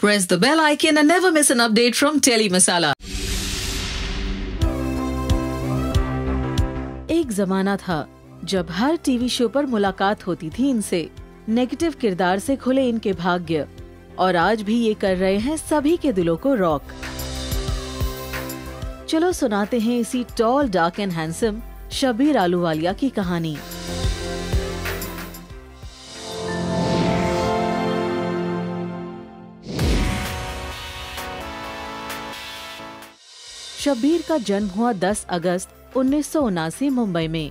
Press the bell icon and never miss an update from Teli Masala. एक जमाना था जब हर टीवी शो पर मुलाकात होती थी इनसे। नेगेटिव किरदार से खुले इनके भाग्य और आज भी ये कर रहे हैं सभी के दिलों को रॉक। चलो सुनाते हैं इसी tall, dark and handsome Shabbir Ahluwalia की कहानी। शब्बीर का जन्म हुआ 10 अगस्त 1979 मुंबई में।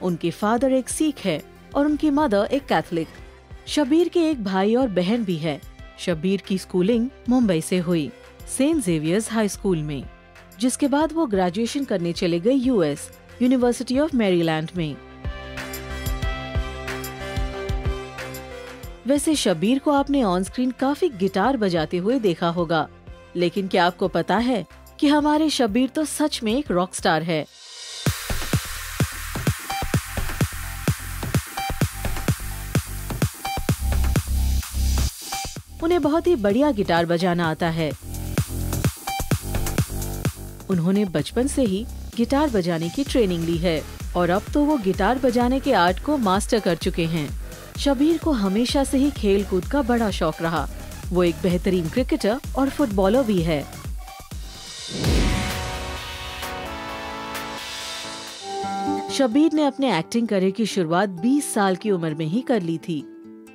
उनके फादर एक सिख है और उनकी मदर एक कैथलिक। शब्बीर के एक भाई और बहन भी है। शब्बीर की स्कूलिंग मुंबई से हुई, सेंट जेवियर्स हाई स्कूल में, जिसके बाद वो ग्रेजुएशन करने चले गए यूएस, यूनिवर्सिटी ऑफ मैरीलैंड में। वैसे शब्बीर को आपने ऑन स्क्रीन काफी गिटार बजाते हुए देखा होगा, लेकिन क्या आपको पता है कि हमारे शब्बीर तो सच में एक रॉक स्टार है। उन्हें बहुत ही बढ़िया गिटार बजाना आता है। उन्होंने बचपन से ही गिटार बजाने की ट्रेनिंग ली है और अब तो वो गिटार बजाने के आर्ट को मास्टर कर चुके हैं। शब्बीर को हमेशा से ही खेल कूद का बड़ा शौक रहा। वो एक बेहतरीन क्रिकेटर और फुटबॉलर भी है। शब्बीर ने अपने एक्टिंग करियर की शुरुआत 20 साल की उम्र में ही कर ली थी।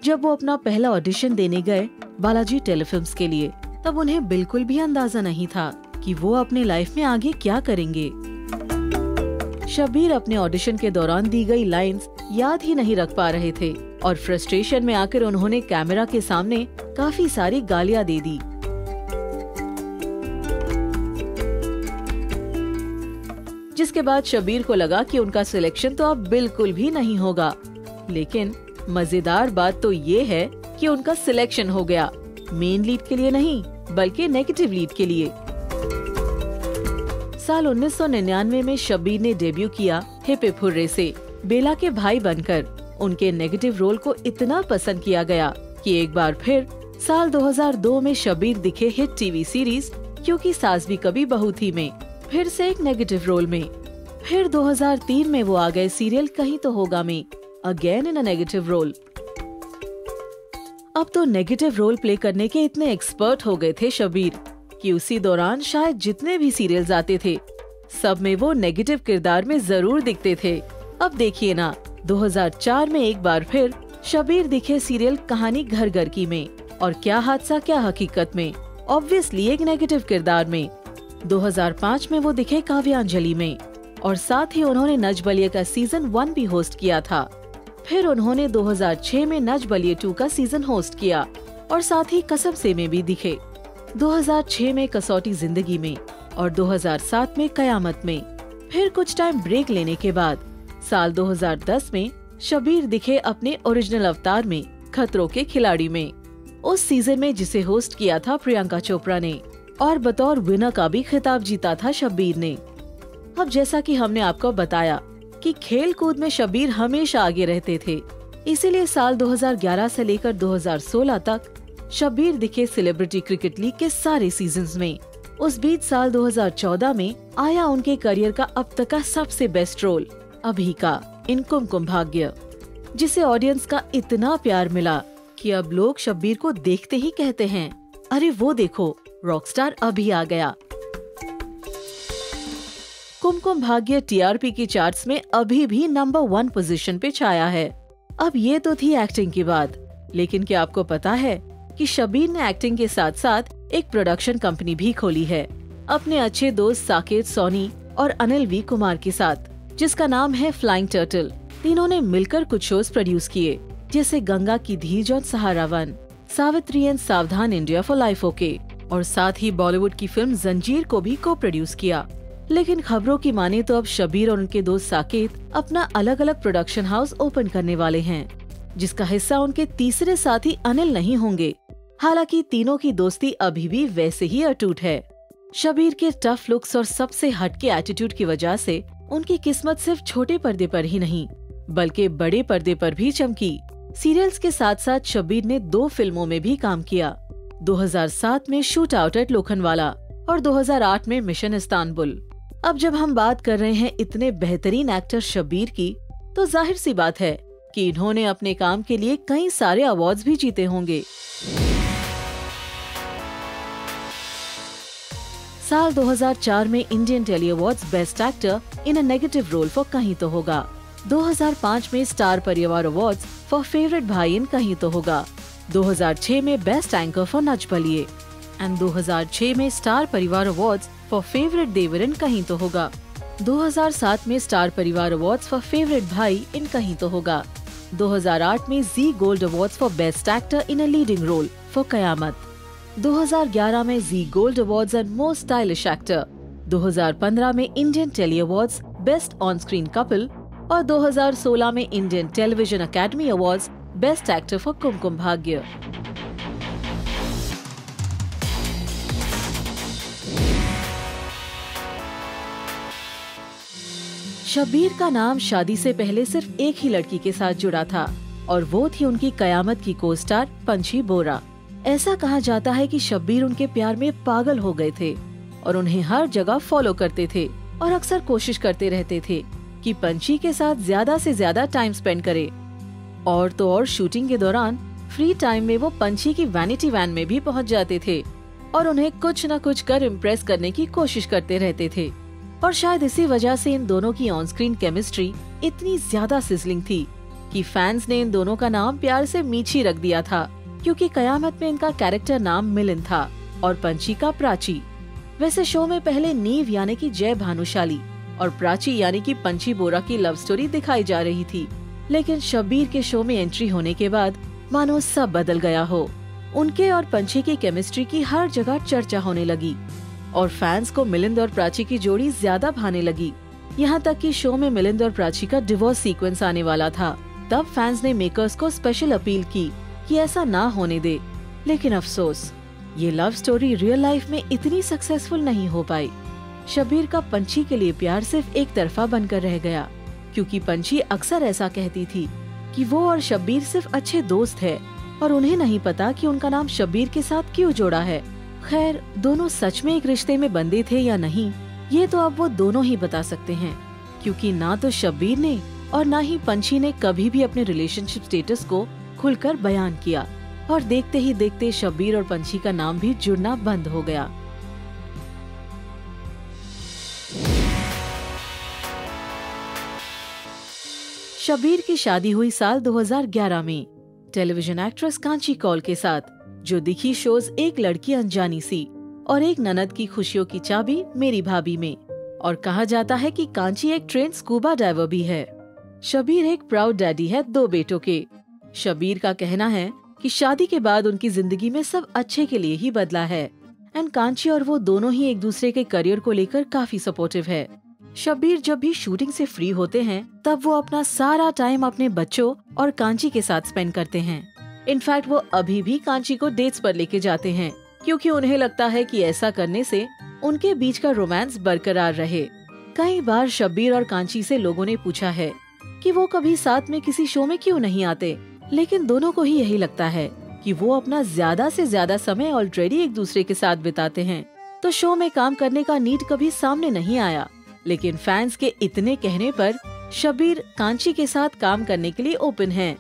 जब वो अपना पहला ऑडिशन देने गए बालाजी टेलीफिल्म्स के लिए, तब उन्हें बिल्कुल भी अंदाजा नहीं था कि वो अपने लाइफ में आगे क्या करेंगे। शब्बीर अपने ऑडिशन के दौरान दी गई लाइंस याद ही नहीं रख पा रहे थे और फ्रस्ट्रेशन में आकर उन्होंने कैमरा के सामने काफी सारी गालियां दे दी। जिसके बाद शब्बीर को लगा कि उनका सिलेक्शन तो अब बिल्कुल भी नहीं होगा। लेकिन मजेदार बात तो ये है कि उनका सिलेक्शन हो गया, मेन लीड के लिए नहीं बल्कि नेगेटिव लीड के लिए। साल 1999 में शब्बीर ने डेब्यू किया हिप हिप हुर्रे से बेला के भाई बनकर। उनके नेगेटिव रोल को इतना पसंद किया गया कि एक बार फिर साल 2002 में शब्बीर दिखे हिट टीवी सीरीज क्योंकि सास भी कभी बहू थी में फिर से एक नेगेटिव रोल में। फिर 2003 में वो आ गए सीरियल कहीं तो होगा में, again in a negative role. अब तो नेगेटिव रोल प्ले करने के इतने एक्सपर्ट हो गए थे शब्बीर कि उसी दौरान शायद जितने भी सीरियल्स आते थे सब में वो नेगेटिव किरदार में जरूर दिखते थे। अब देखिए ना, 2004 में एक बार फिर शब्बीर दिखे सीरियल कहानी घर घर की में, और क्या हादसा क्या हकीकत में, ऑब्वियसली एक नेगेटिव किरदार में। 2005 में वो दिखे काव्यांजलि में और साथ ही उन्होंने नच बलिए का सीजन 1 भी होस्ट किया था। फिर उन्होंने 2006 में नच बलिए 2 का सीजन होस्ट किया और साथ ही कसम से में भी दिखे। 2006 में कसौटी जिंदगी में और 2007 में कयामत में। फिर कुछ टाइम ब्रेक लेने के बाद साल 2010 में शब्बीर दिखे अपने ओरिजिनल अवतार में खतरों के खिलाड़ी में, उस सीजन में जिसे होस्ट किया था प्रियंका चोपड़ा ने, और बतौर विनर का भी खिताब जीता था शब्बीर ने। अब जैसा कि हमने आपको बताया कि खेल कूद में शब्बीर हमेशा आगे रहते थे, इसीलिए साल 2011 से लेकर 2016 तक शब्बीर दिखे सेलिब्रिटी क्रिकेट लीग के सारे सीजन्स में। उस बीच साल 2014 में आया उनके करियर का अब तक का सबसे बेस्ट रोल अभी का इन कुमकुम भाग्य, जिसे ऑडियंस का इतना प्यार मिला कि अब लोग शब्बीर को देखते ही कहते हैं, अरे वो देखो रॉकस्टार अभी आ गया। कुमकुम भाग्य टीआरपी की चार्ट्स में अभी भी नंबर 1 पोजीशन पे छाया है। अब ये तो थी एक्टिंग की बात, लेकिन क्या आपको पता है कि शब्बीर ने एक्टिंग के साथ साथ एक प्रोडक्शन कंपनी भी खोली है अपने अच्छे दोस्त साकेत सोनी और अनिल वी कुमार के साथ, जिसका नाम है फ्लाइंग टर्टल। तीनों ने मिलकर कुछ शोज प्रोड्यूस किए, जैसे गंगा की धीज और सहारा वन, सावित्री एंड सावधान इंडिया फॉर लाइफ ओके, और साथ ही बॉलीवुड की फिल्म जंजीर को भी को प्रोड्यूस किया। लेकिन खबरों की माने तो अब शब्बीर और उनके दोस्त साकेत अपना अलग अलग प्रोडक्शन हाउस ओपन करने वाले हैं, जिसका हिस्सा उनके तीसरे साथी अनिल नहीं होंगे। हालांकि तीनों की दोस्ती अभी भी वैसे ही अटूट है। शब्बीर के टफ लुक्स और सबसे हटके एटीट्यूड की वजह से उनकी किस्मत सिर्फ छोटे पर्दे पर ही नहीं बल्कि बड़े पर्दे पर भी चमकी। सीरियल्स के साथ साथ शब्बीर ने 2 फिल्मों में भी काम किया। 2007 में शूट आउट एट लोखंडवाला और 2008 में मिशन इस्तांबुल। अब जब हम बात कर रहे हैं इतने बेहतरीन एक्टर शब्बीर की, तो जाहिर सी बात है कि इन्होंने अपने काम के लिए कई सारे अवार्ड्स भी जीते होंगे। साल 2004 में Indian Telly awards best actor in a negative role for कहीं तो होगा। 2005 में स्टार परिवार अवार्ड्स फॉर फेवरेट भाई इन कहीं तो होगा। 2006 में best anchor for Nach Baliye and 2006 में स्टार परिवार अवार्ड्स फॉर फेवरेट देवर इन कहीं तो होगा। 2007 में स्टार परिवार अवार्ड्स फॉर फेवरेट भाई इन कहीं तो होगा। 2008 में Zee gold awards for best actor in a leading role for Qayamat. 2011 में Zee gold awards and most stylish actor. 2015 में Indian Telly awards best on screen couple और 2016 में Indian television academy awards best actor for Kumkum Bhagya. Shabbir का नाम शादी से पहले सिर्फ एक ही लड़की के साथ जुड़ा था और वो थी उनकी कयामत की को स्टार पंछी बोरा। ऐसा कहा जाता है कि शब्बीर उनके प्यार में पागल हो गए थे और उन्हें हर जगह फॉलो करते थे और अक्सर कोशिश करते रहते थे कि पंछी के साथ ज्यादा से ज्यादा टाइम स्पेंड करे। और तो और शूटिंग के दौरान फ्री टाइम में वो पंछी की वैनिटी वैन में भी पहुंच जाते थे और उन्हें कुछ न कुछ कर इम्प्रेस करने की कोशिश करते रहते थे। और शायद इसी वजह से इन दोनों की ऑन स्क्रीन केमिस्ट्री इतनी ज्यादा सिजलिंग थी कि फैंस ने इन दोनों का नाम प्यार से मीठी रख दिया था, क्योंकि कयामत में इनका कैरेक्टर नाम मिलिंद था और पंछी का प्राची। वैसे शो में पहले नीव यानी कि जय भानुशाली और प्राची यानी कि पंछी बोरा की लव स्टोरी दिखाई जा रही थी, लेकिन शब्बीर के शो में एंट्री होने के बाद मानो सब बदल गया हो। उनके और पंछी की केमिस्ट्री की हर जगह चर्चा होने लगी और फैंस को मिलिंद और प्राची की जोड़ी ज्यादा भाने लगी। यहाँ तक कि शो में मिलिंद और प्राची का डिवोर्स सीक्वेंस आने वाला था। तब फैंस ने मेकर्स को स्पेशल अपील की कि ऐसा ना होने दे, लेकिन अफसोस ये लव स्टोरी रियल लाइफ में इतनी सक्सेसफुल नहीं हो पाई। शब्बीर का पंछी के लिए प्यार सिर्फ एक तरफा बनकर रह गया, क्योंकि पंछी अक्सर ऐसा कहती थी कि वो और शब्बीर सिर्फ अच्छे दोस्त है और उन्हें नहीं पता कि उनका नाम शब्बीर के साथ क्यों जोड़ा है। खैर, दोनों सच में एक रिश्ते में बंधे थे या नहीं, ये तो अब वो दोनों ही बता सकते हैं, क्योंकि ना तो शब्बीर ने और ना ही पंछी ने कभी भी अपने रिलेशनशिप स्टेटस को खुलकर बयान किया और देखते ही देखते शब्बीर और पंछी का नाम भी जुड़ना बंद हो गया। शब्बीर की शादी हुई साल 2011 में टेलीविजन एक्ट्रेस कांची कौल के साथ, जो दिखी शोज एक लड़की अनजानी सी और एक ननद की खुशियों की चाबी मेरी भाभी में। और कहा जाता है कि कांची एक ट्रेन स्कूबा डाइवर भी है। शब्बीर एक प्राउड डैडी है 2 बेटों के। शब्बीर का कहना है कि शादी के बाद उनकी जिंदगी में सब अच्छे के लिए ही बदला है एंड कांची और वो दोनों ही एक दूसरे के करियर को लेकर काफी सपोर्टिव है। शब्बीर जब भी शूटिंग से फ्री होते हैं तब वो अपना सारा टाइम अपने बच्चों और कांची के साथ स्पेंड करते हैं। इनफैक्ट वो अभी भी कांची को डेट्स पर लेके जाते हैं, क्योंकि उन्हें लगता है कि ऐसा करने से उनके बीच का रोमांस बरकरार रहे। कई बार शब्बीर और कांची से लोगों ने पूछा है कि वो कभी साथ में किसी शो में क्यों नहीं आते, लेकिन दोनों को ही यही लगता है कि वो अपना ज्यादा से ज्यादा समय ऑलरेडी एक दूसरे के साथ बिताते हैं, तो शो में काम करने का नीड कभी सामने नहीं आया। लेकिन फैंस के इतने कहने पर शब्बीर कांची के साथ काम करने के लिए ओपन हैं।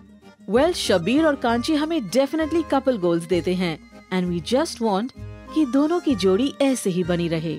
वेल, शब्बीर और कांची हमें डेफिनेटली कपल गोल्स देते हैं एंड वी जस्ट वांट कि दोनों की जोड़ी ऐसे ही बनी रहे।